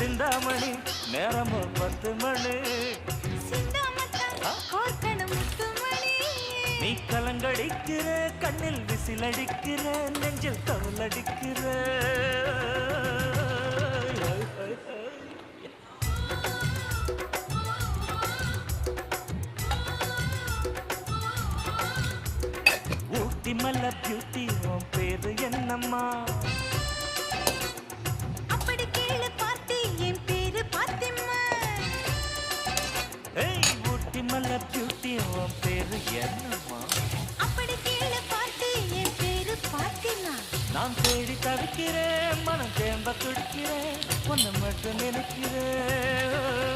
சிந்தாமணி நேரமோ 10 மணி நீ கலங்கடிக்கிற கண்ணில் விசிலடிக்கிற நெஞ்சில் தவளடிக்கிற ஊட்டி மல்ல பியூட்டி உன் பேரு என்னம்மா அப்படி கேளு பார்த்தி என் பேரு பாத்திம்மா ஏய் ஊட்டி மல்ல பியூட்டி உன் பேரு என்னம்மா அப்படி கேளு பார்த்தி என் பேரு பாத்திமா நான் தேடி தவிக்கிறேன் மனம் தேம்ப துடிக்கிறேன் உன்னை மட்டும் நினைக்கிறேன்